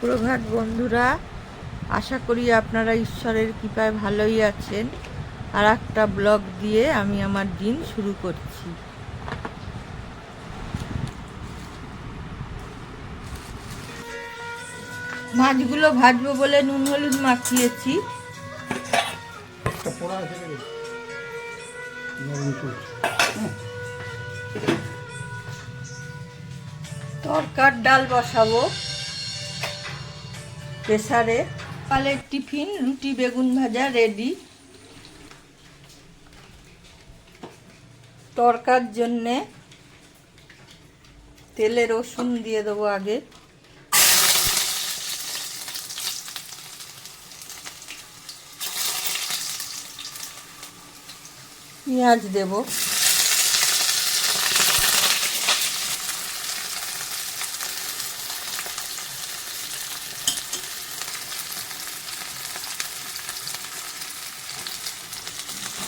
সুপ্রভাত বন্ধুরা, আশা করি আপনারা ঈশ্বরের কৃপায় ভালোই আছেন। আর একটা ব্লগ দিয়ে আমি আমার দিন শুরু করছি। মাছগুলো ভাজবো বলে নুন হলুদ মাখিয়েছি। তরকার ডাল বসাবো প্রেসারে। সকালের টিফিন রুটি বেগুন ভাজা রেডি। তরকার জন্যে তেলে রসুন দিয়ে দেবো আগে, পেঁয়াজ দেব,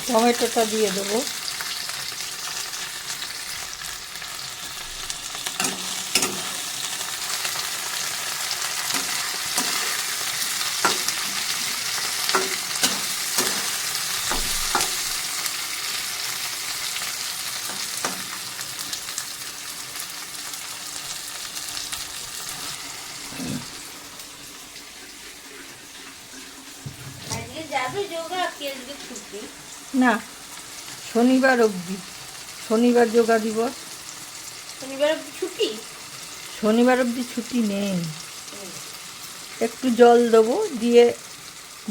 টমেটোটা দিয়ে দেবো, না শনিবার অবধি, শনিবার যোগা দিবস। শনিবার অবধি ছুটি নেই। একটু জল দেবো, দিয়ে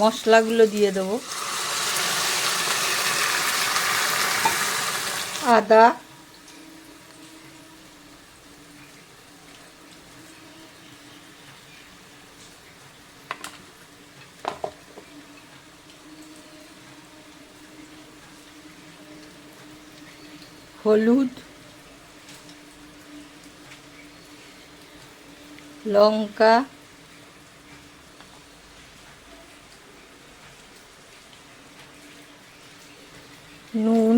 মশলাগুলো দিয়ে দেবো। আদা, হলুদ, লঙ্কা, নুন,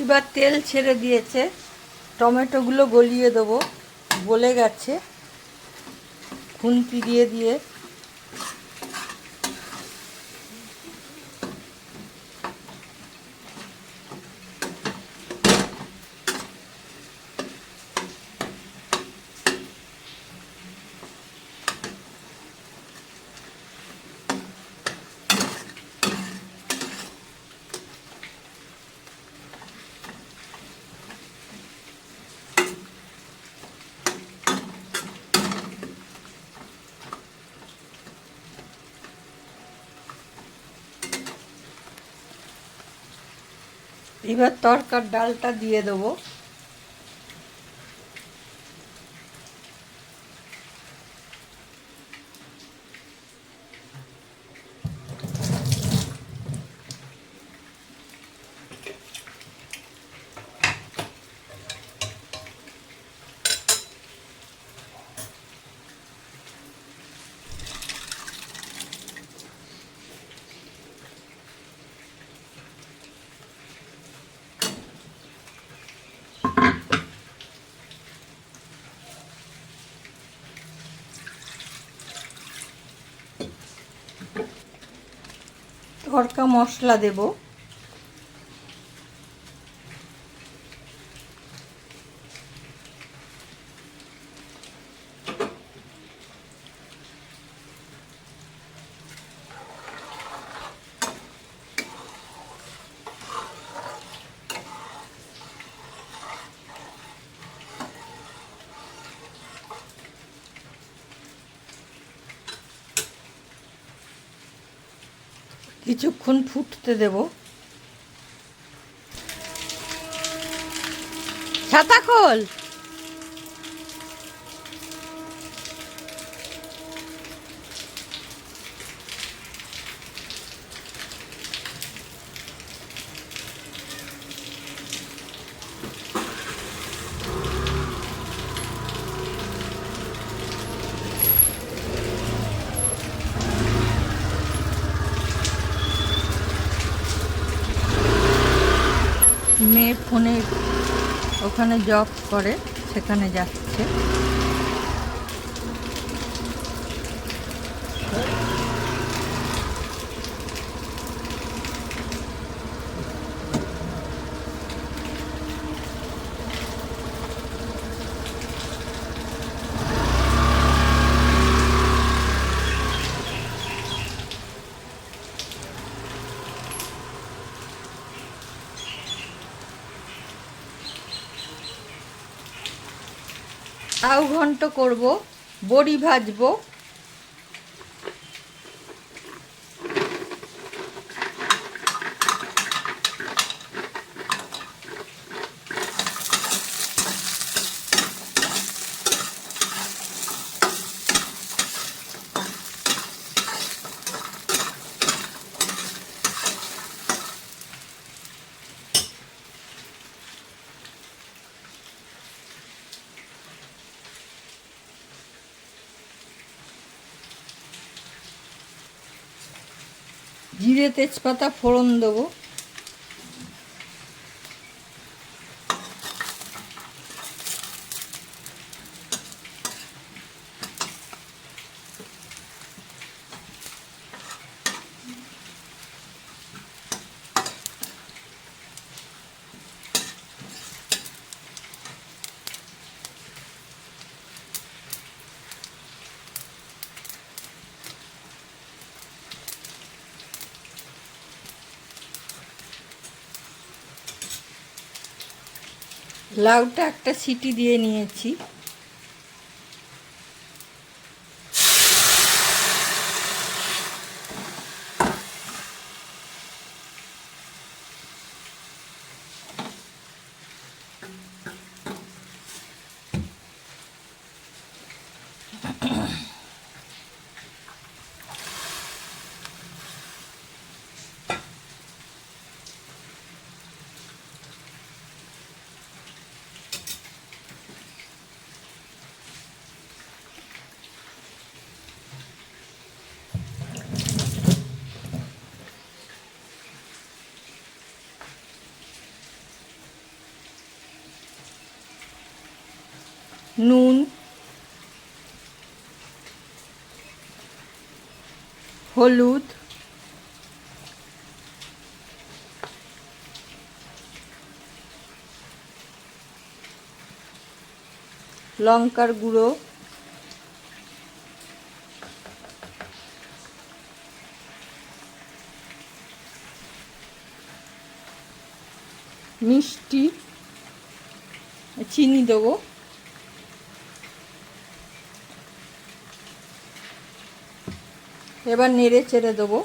এবার তেল ছেড়ে দিয়েছে। টমেটোগুলো গলিয়ে দেবো, গলে গেছে। খুন্তি দিয়ে দিয়ে এবার তরকার ডালটা দিয়ে দেবো। তড়কা মশলা দেব, কিছুক্ষণ ফুটতে দেব। ছাতা খোল। মেয়ে ফোনে ওখানে জব করে, সেখানে যাচ্ছে। লাউ ঘন্ট করব, বড়ি ভাজবো। জিরে তেজপাতা ফোড়ন দেবো। লাউটা একটা সিটি দিয়ে নিয়েছি। নুন, হলুদ, লঙ্কার গুঁড়ো, মিষ্টি, চিনি দেবো। এবার নেড়ে চেড়ে দেবো।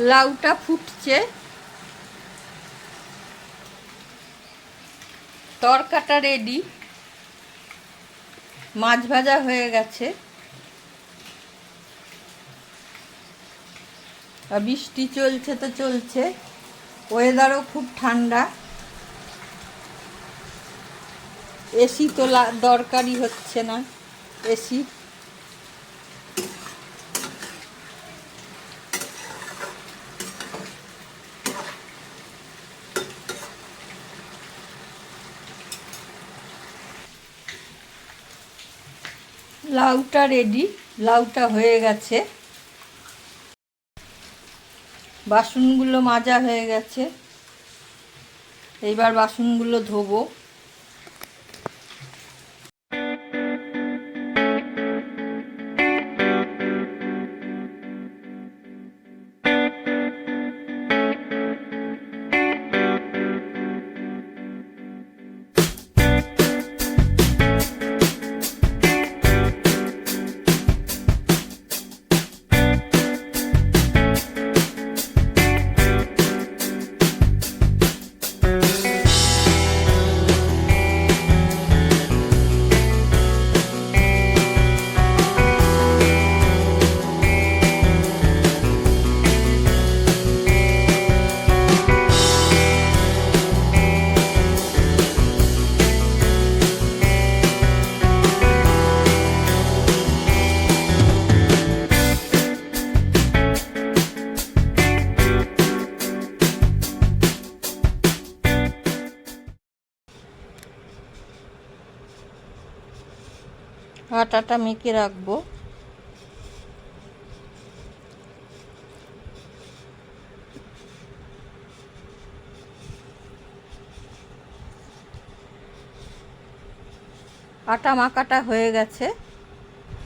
লাউটা ফুটছে, তরকাটা রেডি, মাছ ভাজা হয়ে গেছে। বৃষ্টি চলছে তো চলছে, ওয়েদারও খুব ঠান্ডা, এসি তো দরকারই হচ্ছে না। এসি লাউটা রেডি, লাউটা হয়ে গেছে। বাসনগুলো মাজা হয়ে গেছে, এইবার বাসনগুলো ধোবো। আটাটা মেখে রাখবো। আটা মাখাটা হয়ে গেছে।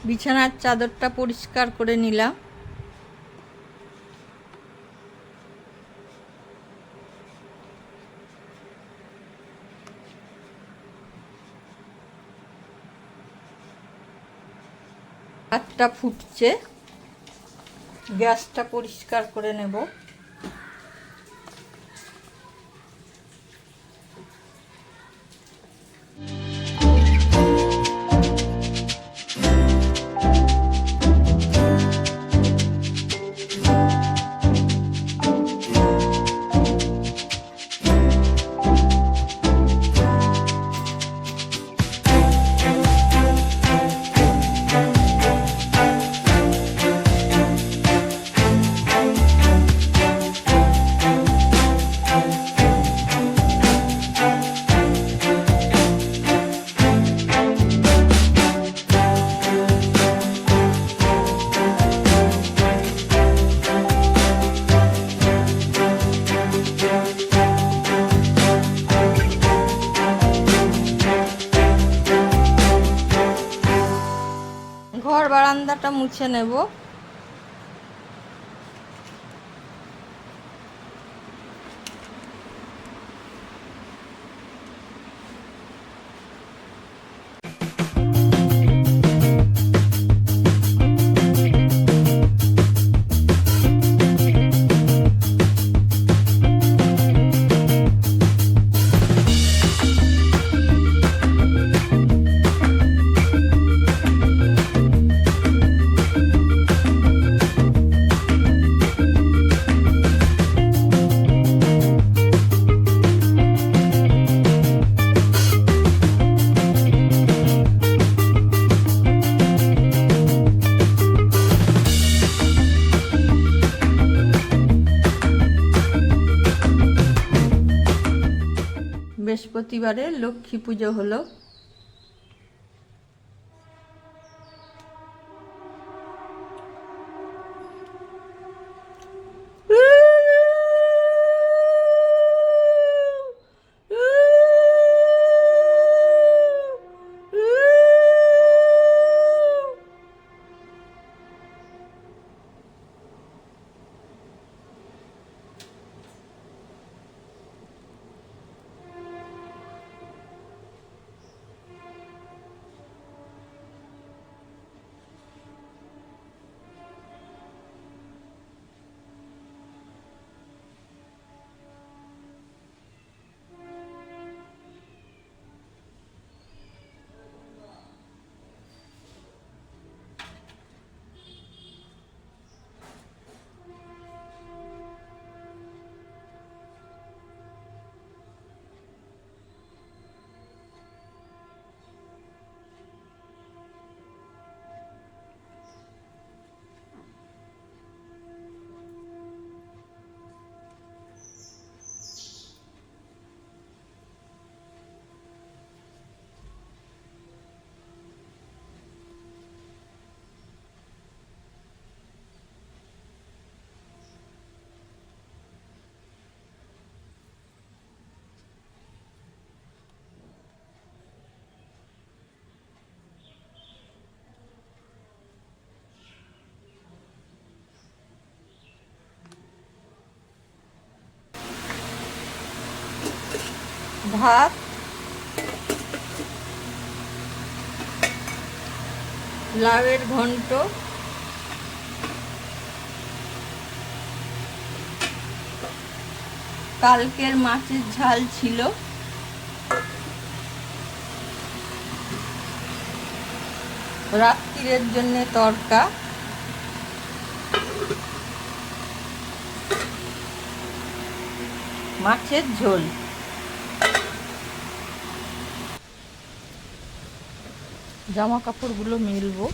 বিছানার চাদরটা পরিষ্কার করে নিলাম। ভাতটা ফুটছে, গ্যাসটা পরিষ্কার করে নেব। ঘর বারান্দাটা মুছে নেব। বৃহস্পতিবারে লক্ষ্মী পুজো হলো। ভাত, লাউয়ের ঘন্ট, কালকের মাছের ঝাল ছিল, রাত্রির জন্য তরকা, মাছের ঝোল। জামা কাপড়গুলো মেলবো।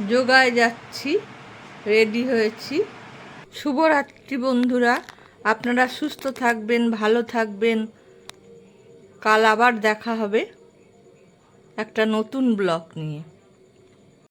যোগায় যাচ্ছি, রেডি হয়েছি। শুভরাত্রি বন্ধুরা, আপনারা সুস্থ থাকবেন, ভালো থাকবেন। কাল আবার দেখা হবে একটা নতুন ব্লগ নিয়ে।